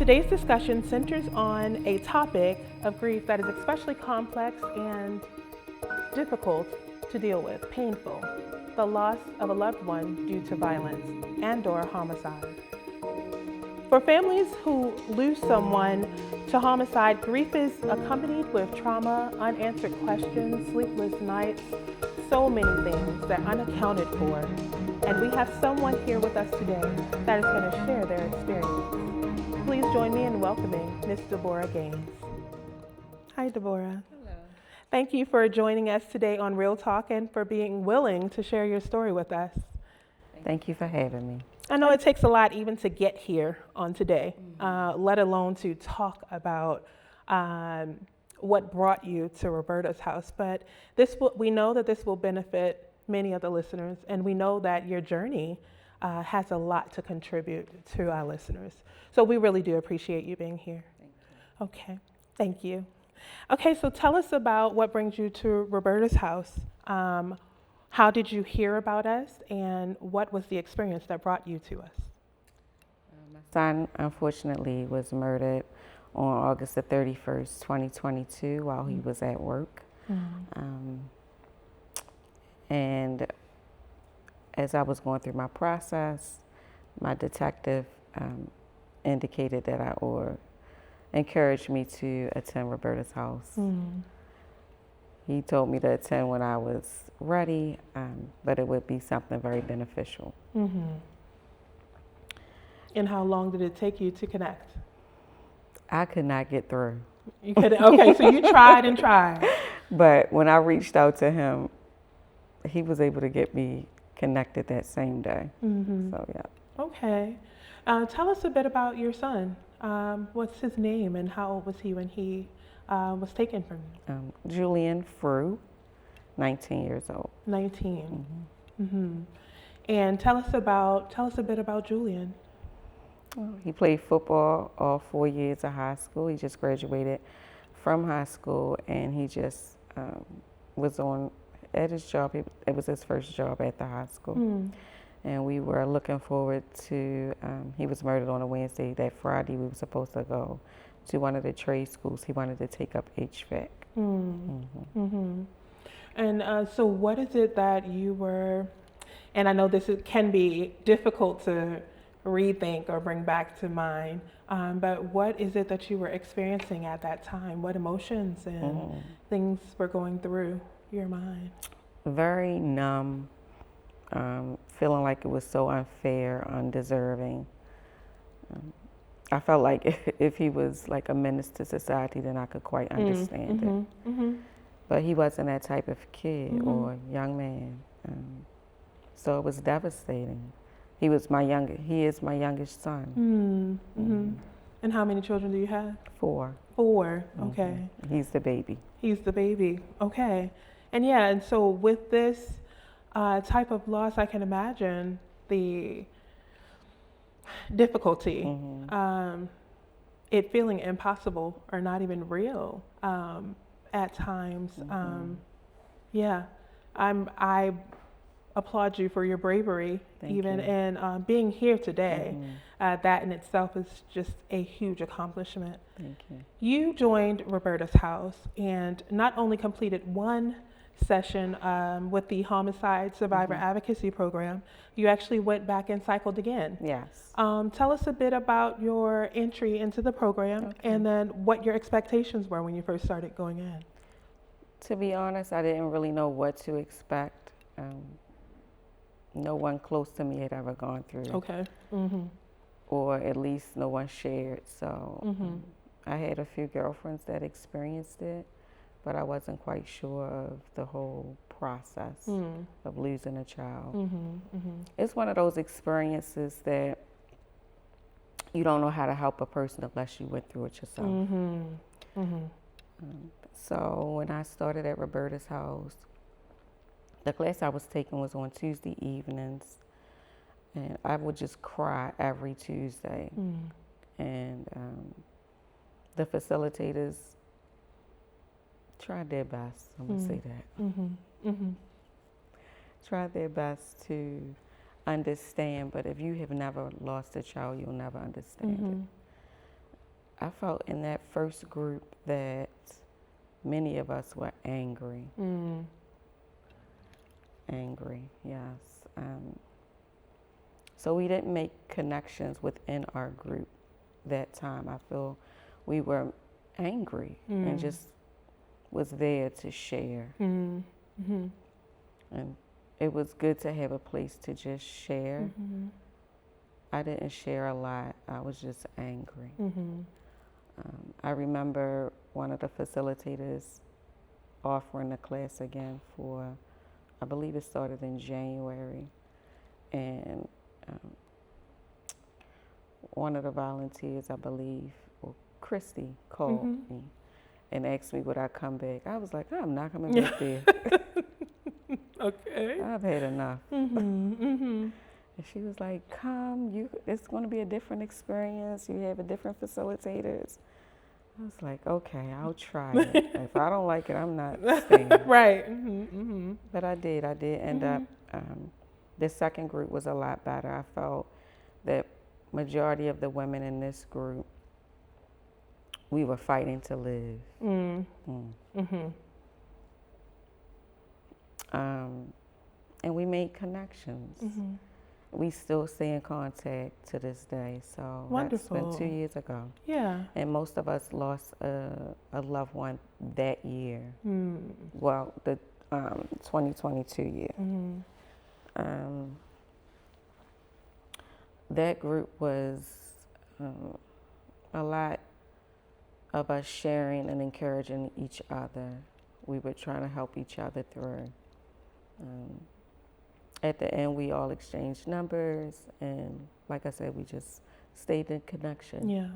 Today's discussion centers on a topic of grief that is especially complex and difficult to deal with, painful, the loss of a loved one due to violence and/or homicide. For families who lose someone to homicide, grief is accompanied with trauma, unanswered questions, sleepless nights, so many things that are unaccounted for. And we have someone here with us today that is going to share their experience. Please join me in welcoming Miss Deborah Gaines. Hi, Deborah. Hello. Thank you for joining us today on Real Talk and for being willing to share your story with us. Thank you for having me. I know it takes a lot even to get here on today, let alone to talk about what brought you to Roberta's house. But we know that this will benefit many of the listeners, and we know that your journey has a lot to contribute to our listeners. So we really do appreciate you being here. Thank you. Okay, thank you. Okay, so tell us about what brings you to Roberta's house. How did you hear about us, and what was the experience that brought you to us? My son, unfortunately, was murdered on August the 31st, 2022, while he was at work. And as I was going through my process, my detective indicated that or encouraged me to attend Roberta's house. He told me to attend when I was ready, but it would be something very beneficial. And how long did it take you to connect? I could not get through. You could, okay, so you tried and tried. But when I reached out to him, he was able to get me connected that same day. So, yeah. Okay. Tell us a bit about your son. What's his name, and how old was he when he was taken from you? Julian Frew, 19 years old. 19. And tell us a bit about Julian. He played football all 4 years of high school. He just graduated from high school, and he just was at his job. It was his first job at the high school. And we were looking forward to, he was murdered on a Wednesday. That Friday we were supposed to go to one of the trade schools. He wanted to take up HVAC. And so what is it that you were, and I know can be difficult to rethink or bring back to mind, but what is it that you were experiencing at that time? What emotions and things were going through your mind? Very numb, feeling like it was so unfair, undeserving. I felt like if he was like a menace to society, then I could quite understand it. But he wasn't that type of kid or young man. So it was devastating. He is my youngest son. And how many children do you have? 4. 4, okay. He's the baby. He's the baby, okay. And yeah, and so with this type of loss, I can imagine the difficulty, it feeling impossible or not even real at times. Yeah, I applaud you for your bravery. Thank even you. in being here today. That in itself is just a huge accomplishment. Thank you. You joined Roberta's house and not only completed one session with the Homicide Survivor Advocacy Program, you actually went back and cycled again. Yes. Tell us a bit about your entry into the program and then what your expectations were when you first started going in. To be honest, I didn't really know what to expect. No one close to me had ever gone through it. Okay. Or at least no one shared. So I had a few girlfriends that experienced it, but I wasn't quite sure of the whole process of losing a child. It's one of those experiences that you don't know how to help a person unless you went through it yourself. So when I started at Roberta's house, the class I was taking was on Tuesday evenings, and I would just cry every Tuesday. And the facilitators tried their best, I'm gonna say that. Tried their best to understand, but if you have never lost a child, you'll never understand I felt in that first group that many of us were angry. Angry, yes. So we didn't make connections within our group that time. I feel we were angry and just was there to share. And it was good to have a place to just share. I didn't share a lot. I was just angry. I remember one of the facilitators offering the class again for, I believe it started in January. And one of the volunteers, I believe, or Christy, called me and asked me would I come back. I was like, I'm not coming back there. Okay. I've had enough. And she was like, come, it's going to be a different experience. You have a different facilitators. I was like, okay, I'll try it. If I don't like it, I'm not staying. Right. But I did end up, the second group was a lot better. I felt that majority of the women in this group, we were fighting to live. And we made connections. We still stay in contact to this day. So Wonderful. That's been 2 years ago. Yeah. And most of us lost a loved one that year. Well, the 2022 year. That group was a lot of us sharing and encouraging each other. We were trying to help each other through. At the end, we all exchanged numbers, and like I said, we just stayed in connection. Yeah.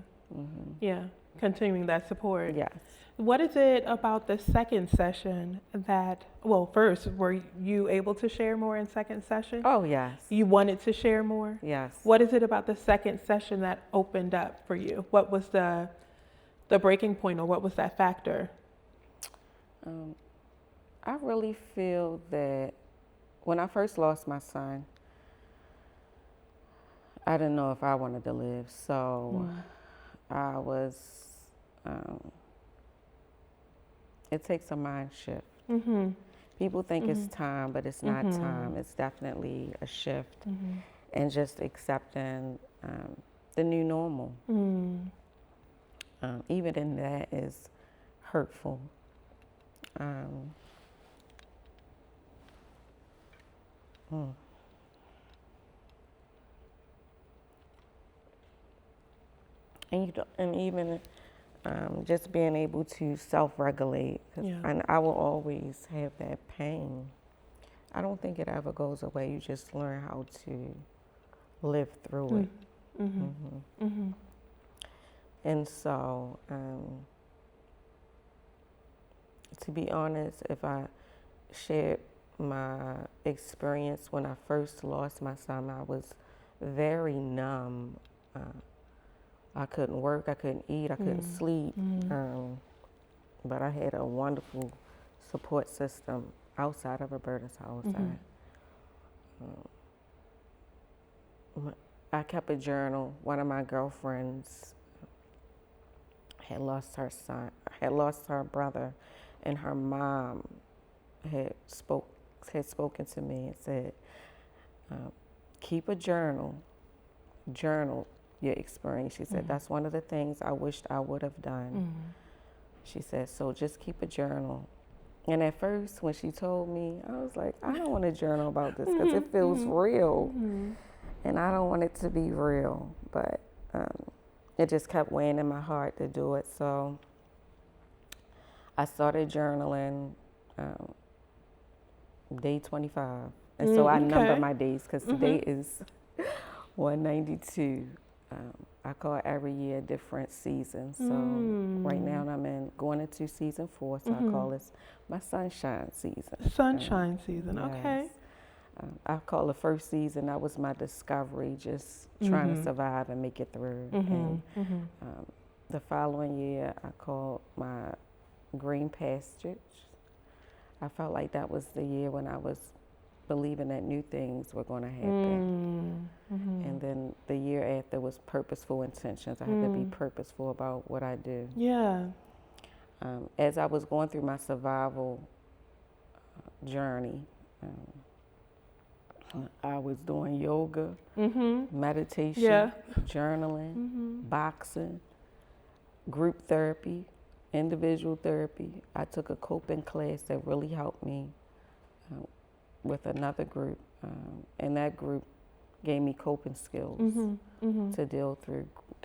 Yeah. Continuing that support. Yes. What is it about the second session that, well, first, were you able to share more in second session? Oh, yes. You wanted to share more? Yes. What is it about the second session that opened up for you? What was the breaking point, or what was that factor? I really feel that when I first lost my son, I didn't know if I wanted to live. So I was, it takes a mind shift. People think it's time, but it's not time. It's definitely a shift. And just accepting the new normal. Even in that is hurtful. And even just being able to self-regulate. Yeah. And I will always have that pain. I don't think it ever goes away. You just learn how to live through it. And so, to be honest, if I shared my experience when I first lost my son, I was very numb. I couldn't work, I couldn't eat, I couldn't sleep. But I had a wonderful support system outside of Roberta's house. I kept a journal. One of my girlfriends had lost her son, had lost her brother, and her mom had spoken to me and said, keep a journal your experience. She said, that's one of the things I wished I would have done. She said, so just keep a journal. And at first, when she told me, I was like, I don't want to journal about this because it feels real. And I don't want it to be real. But it just kept weighing in my heart to do it. So I started journaling day 25. And so I number my days because today is 192. I call every year a different season. So right now I'm going into season 4. So I call this my sunshine season. Sunshine season, yes. Okay. I call the first season, that was my discovery, just trying to survive and make it through. And the following year, I called my green pastures. I felt like that was the year when I was believing that new things were going to happen. And then the year after was purposeful intentions. I had to be purposeful about what I do. Yeah. As I was going through my survival journey, I was doing yoga, meditation, journaling, boxing, group therapy, individual therapy. I took a coping class that really helped me with another group, and that group gave me coping skills to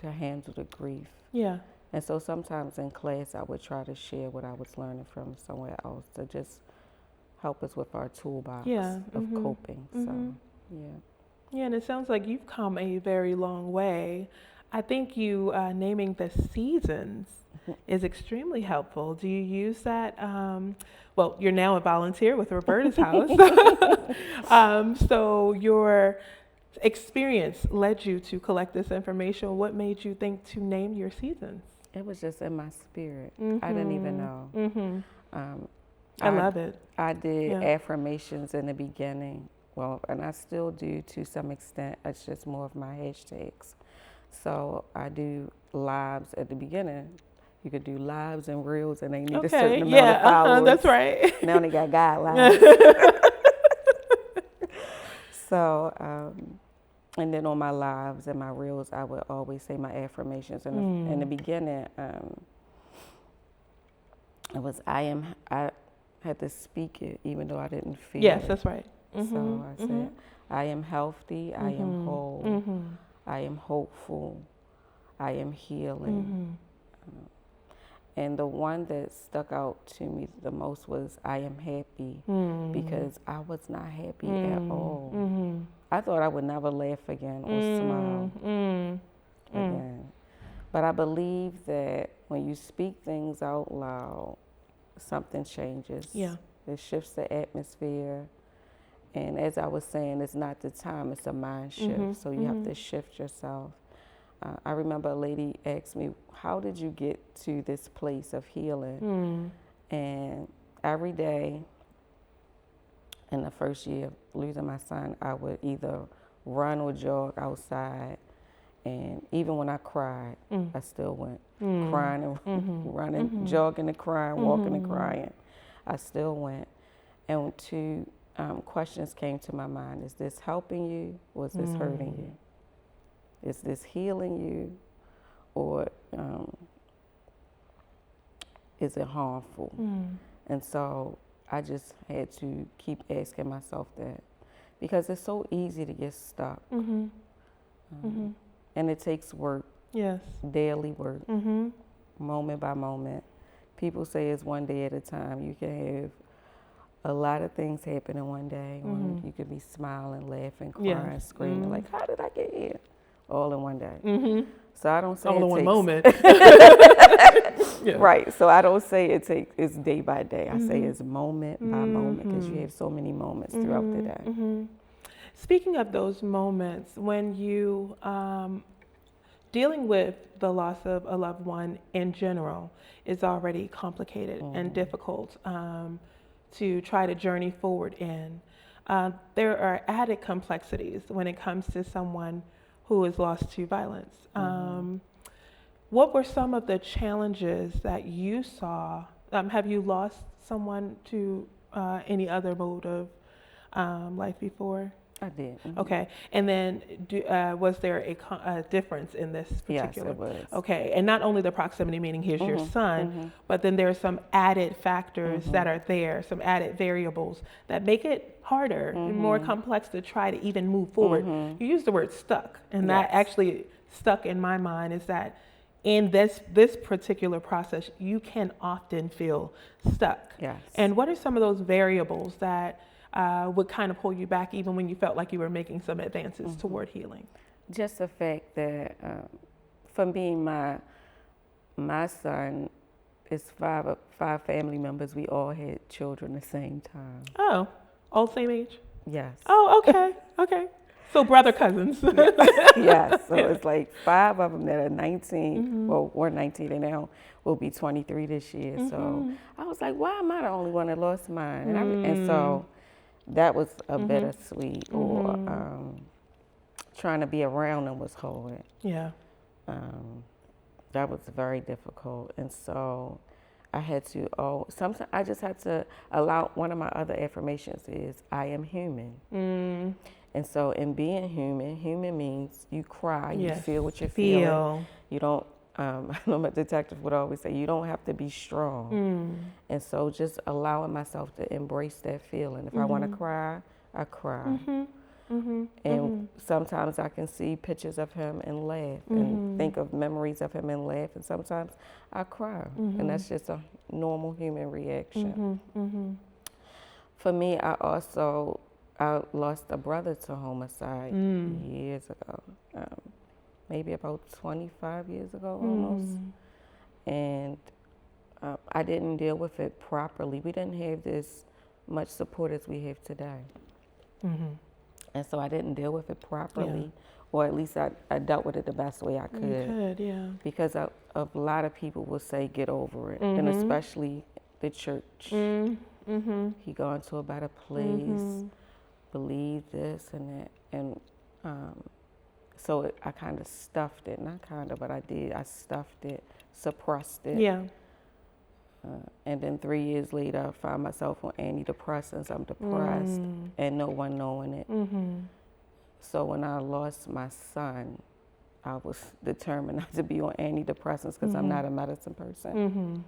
handle the grief. Yeah. And so sometimes in class I would try to share what I was learning from somewhere else to just help us with our toolbox of coping. So, yeah. Yeah, and it sounds like you've come a very long way. I think you naming the seasons is extremely helpful. Do you use that? Well, you're now a volunteer with Roberta's house. So your experience led you to collect this information. What made you think to name your seasons? It was just in my spirit. I didn't even know. I love it. I did affirmations in the beginning. Well, and I still do to some extent. It's just more of my hashtags. So I do lives at the beginning. You could do lives and reels, and they need a certain amount of followers. That's right. Now they got guidelines. So, and then on my lives and my reels, I would always say my affirmations. In the beginning, it was I had to speak it even though I didn't feel it. Yes, that's right. So I said, I am healthy, I am whole, I am hopeful, I am healing. And the one that stuck out to me the most was I am happy, because I was not happy at all. I thought I would never laugh again or smile again. But I believe that when you speak things out loud, something changes. Yeah. It shifts the atmosphere. And as I was saying, it's not the time, it's a mind shift. So you have to shift yourself. I remember a lady asked me, how did you get to this place of healing? And every day in the first year of losing my son, I would either run or jog outside. And even when I cried, I still went crying and running, jogging and crying, walking and crying. I still went. And two questions came to my mind. Is this helping you or is this hurting you? Is this healing you or is it harmful? And so I just had to keep asking myself that, because it's so easy to get stuck. And it takes work. Yes. Daily work. Moment by moment. People say it's one day at a time. You can have a lot of things happen in one day. You could be smiling, laughing, crying, screaming, like, how did I get here? All in one day. So I don't say all it in one takes, moment. Right. So I don't say it's day by day. I say it's moment by moment, because you have so many moments throughout the day. Speaking of those moments, when you dealing with the loss of a loved one in general is already complicated and difficult to try to journey forward in. There are added complexities when it comes to someone who is lost to violence. What were some of the challenges that you saw? Have you lost someone to any other mode of life before? I did. Okay, and then was there a difference in this particular? Yes, it was. Okay, and not only the proximity, meaning here's your son, but then there are some added factors that are there, some added variables that make it harder and more complex to try to even move forward. You use the word stuck, and that actually stuck in my mind is that in this particular process, you can often feel stuck. Yes. And what are some of those variables that would kind of pull you back even when you felt like you were making some advances toward healing? Just the fact that from being my son, it's five family members. We all had children the same time. Oh, all same age? Yes. Oh, okay, okay. So brother cousins. Yes. So it's like 5 of them that are 19. Well, we're 19 and now will be 23 this year. So I was like, why am I the only one that lost mine? And so that was a bittersweet, or trying to be around them was hard. Yeah. That was very difficult. And so I had to, sometimes I just had to allow, one of my other affirmations is, I am human. And so in being human, human means you cry, you feel what you're feeling. You don't, I know my detective would always say, you don't have to be strong. And so just allowing myself to embrace that feeling. If I want to cry, I cry. And sometimes I can see pictures of him and laugh, and think of memories of him and laugh, and sometimes I cry. And that's just a normal human reaction. For me, I lost a brother to homicide years ago, maybe about 25 years ago almost. And I didn't deal with it properly. We didn't have this much support as we have today. And so I didn't deal with it properly, or at least I dealt with it the best way I could. You could, Because a lot of people will say, get over it, and especially the church. He gone to a better place, believe this and that. And so I kind of stuffed it, not kind of, but I did. I stuffed it, suppressed it. Yeah. And then 3 years later, I found myself on antidepressants. I'm depressed, and no one knowing it. So when I lost my son, I was determined not to be on antidepressants because I'm not a medicine person.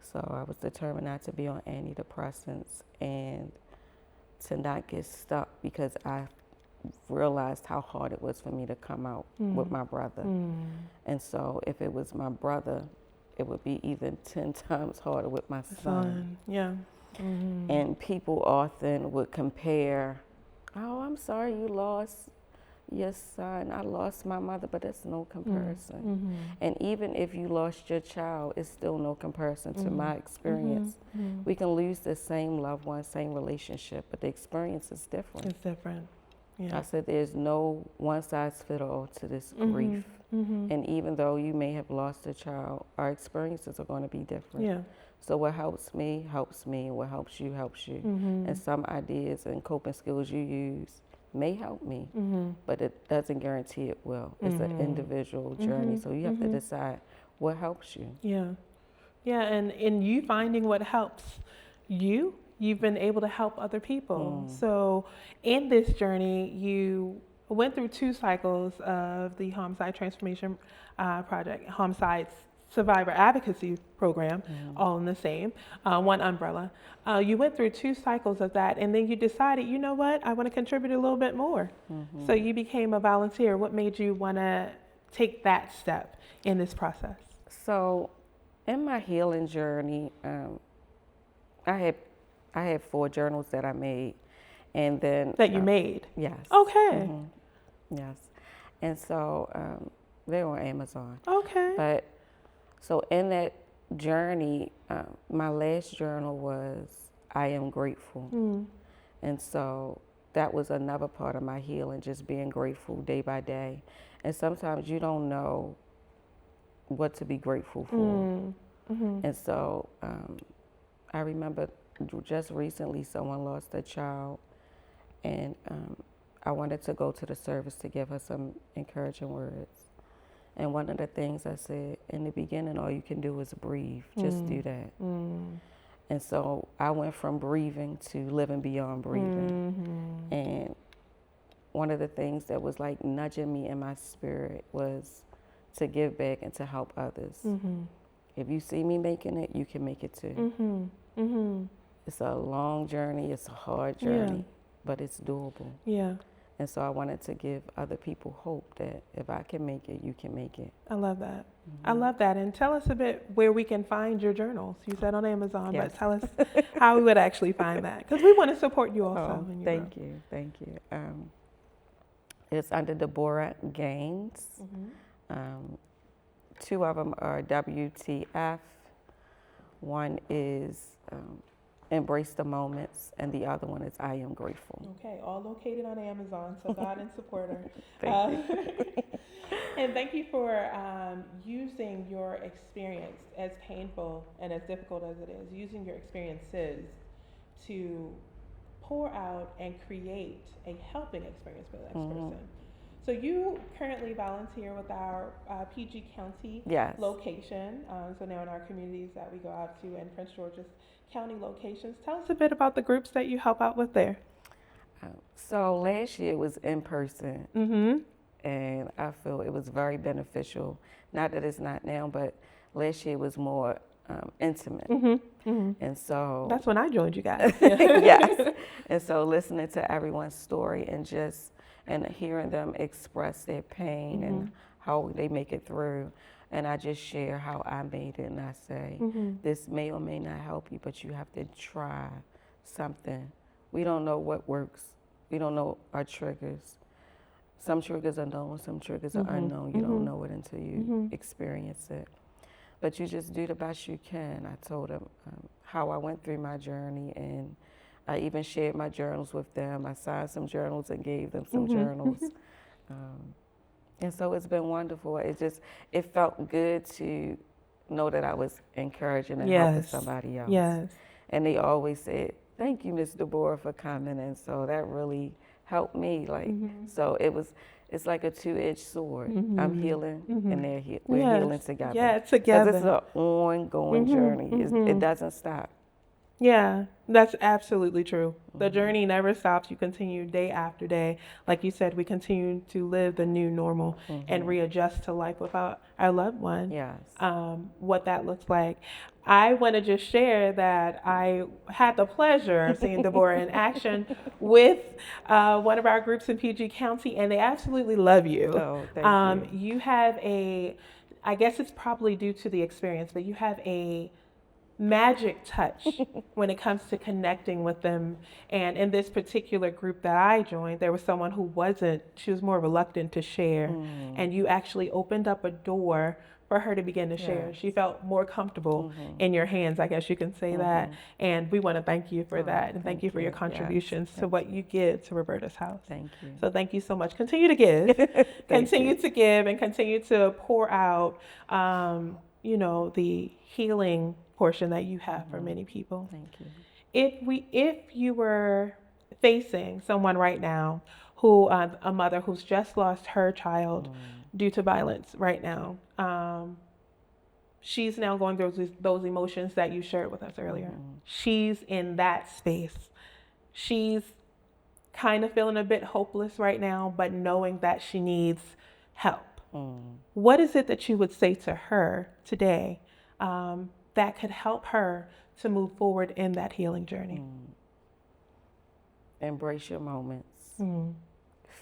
So I was determined not to be on antidepressants and to not get stuck, because I realized how hard it was for me to come out with my brother. And so if it was my brother, it would be even 10 times harder with my son. And people often would compare, oh, I'm sorry you lost your son. I lost my mother, but it's no comparison. And even if you lost your child, it's still no comparison to my experience. We can lose the same loved one, same relationship, but the experience is different. It's different. I said there's no one size fits all to this grief. And even though you may have lost a child, our experiences are going to be different. So what helps me, and what helps you, And some ideas and coping skills you use may help me, but it doesn't guarantee it will. It's an individual journey, so you have to decide what helps you. And in you finding what helps you, you've been able to help other people. So in this journey, you went through 2 cycles of the Homicide Transformation Project, Homicide Survivor Advocacy Program, all in the same, one umbrella. You went through 2 cycles of that, and then you decided, you know what, I want to contribute a little bit more. So you became a volunteer. What made you want to take that step in this process? So in my healing journey, I had 4 journals that I made. And then that you made? Yes. Okay. Yes. And so they're on Amazon. Okay. But so in that journey, my last journal was I am grateful. And so that was another part of my healing, just being grateful day by day. And sometimes you don't know what to be grateful for. And so I remember just recently someone lost a child, and I wanted to go to the service to give her some encouraging words. And one of the things I said, in the beginning, all you can do is breathe. Just do that. And so I went from breathing to living beyond breathing. And one of the things that was like nudging me in my spirit was to give back and to help others. If you see me making it, you can make it too. It's a long journey, it's a hard journey, but it's doable. And so I wanted to give other people hope that if I can make it, you can make it. I love that. I love that. And tell us a bit where we can find your journals. You said on Amazon, but tell us how we would actually find that, because we want to support you also. Thank you. It's under Deborah Gaines. 2 of them are WTF. One is Embrace the Moments, and the other one is I Am Grateful. Okay, all located on Amazon, so God and support her. Thank you. And thank you for using your experience, as painful and as difficult as it is, using your experiences to pour out and create a helping experience for the next person. So you currently volunteer with our PG County Yes. location. So now in our communities that we go out to and Prince George's County locations. Tell us a bit about the groups that you help out with there. So last year was in person, Mm-hmm. and I feel it was very beneficial. Not that it's not now, but last year was more intimate. Mm-hmm. Mm-hmm. And so That's when I joined you guys. yes. And so listening to everyone's story and hearing them express their pain and how they make it through. And I just share how I made it, and I say, this may or may not help you, but you have to try something. We don't know what works. We don't know our triggers. Some triggers are known, some triggers are unknown. You don't know it until you experience it. But you just do the best you can. I told them how I went through my journey, and I even shared my journals with them. I signed some journals and gave them some journals. And so it's been wonderful. It felt good to know that I was encouraging and helping somebody else. Yes. And they always said, thank you, Miss Deborah, for coming. And so that really helped me. So it's like a two-edged sword. I'm healing, and we're healing together. Yeah, together. Because it's an ongoing journey. It doesn't stop. Yeah, that's absolutely true. The journey never stops. You continue day after day. Like you said, we continue to live the new normal and readjust to life without our loved one. Yes. What that looks like. I want to just share that I had the pleasure of seeing Deborah in action with one of our groups in PG County, and they absolutely love you. Oh, thank you. You have I guess it's probably due to the experience, but you have a magic touch when it comes to connecting with them. And in this particular group that I joined, there was someone who she was more reluctant to share. And you actually opened up a door for her to begin to share. She felt more comfortable in your hands, I guess you can say that. And we want to thank you for that. And thank you for your contributions to what you give to Roberta's house. Thank you. So thank you so much. Continue to give. Continue to give and continue to pour out, the healing portion that you have for many people. Thank you. If you were facing someone right now who a mother who's just lost her child due to violence right now, she's now going through those emotions that you shared with us earlier. She's in that space. She's kind of feeling a bit hopeless right now, but knowing that she needs help. What is it that you would say to her today that could help her to move forward in that healing journey? Embrace your moments.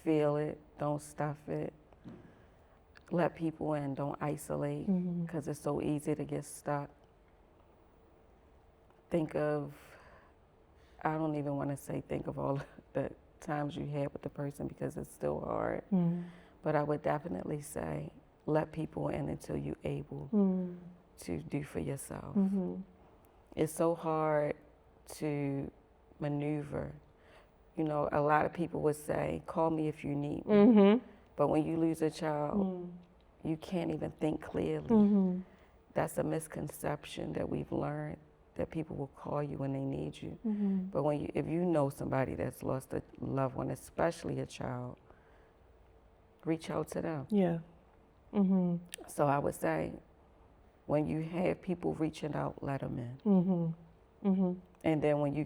Feel it. Don't stuff it. Let people in. Don't isolate, because it's so easy to get stuck. I don't even want to say think of all the times you had with the person, because it's still hard. But I would definitely say let people in until you're able to do for yourself. It's so hard to maneuver. A lot of people would say, call me if you need me. But when you lose a child, you can't even think clearly. That's a misconception that we've learned, that people will call you when they need you. But if you know somebody that's lost a loved one, especially a child, reach out to them. Yeah. So I would say, when you have people reaching out, let them in. And then when you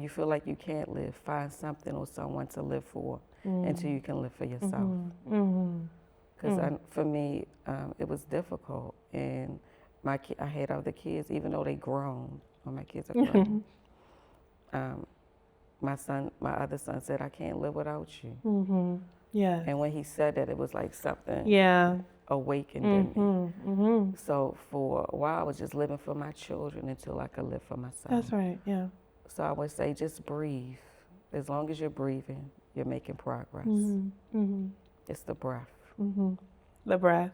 feel like you can't live, find something or someone to live for until you can live for yourself. Because for me, it was difficult. And I had other kids, even though they grown, or my kids are grown. My other son said, I can't live without you. Yeah. And when he said that, it was like something awakened in me. So for a while, I was just living for my children until I could live for myself. That's right, yeah. So I would say just breathe. As long as you're breathing, you're making progress. It's the breath. The breath.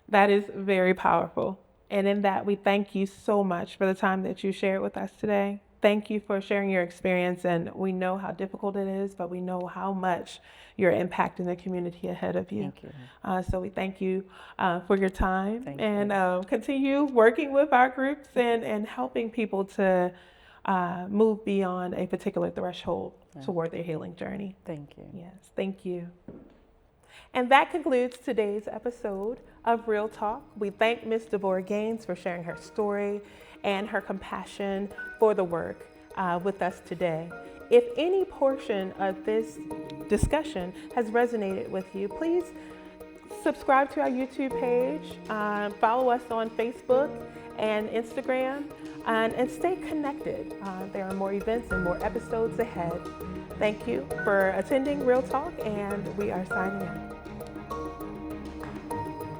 That is very powerful. And in that, we thank you so much for the time that you shared with us today. Thank you for sharing your experience, and we know how difficult it is, but we know how much you're impacting the community ahead of you. Thank you. So we thank you for your time, Thank and you. continue working with our groups and helping people to move beyond a particular threshold toward their healing journey. Thank you. Yes, thank you. And that concludes today's episode of Real Talk. We thank Ms. Deborah Gaines for sharing her story and her compassion for the work with us today. If any portion of this discussion has resonated with you, please subscribe to our YouTube page, follow us on Facebook and Instagram, and stay connected. There are more events and more episodes ahead. Thank you for attending Real Talk, and we are signing out.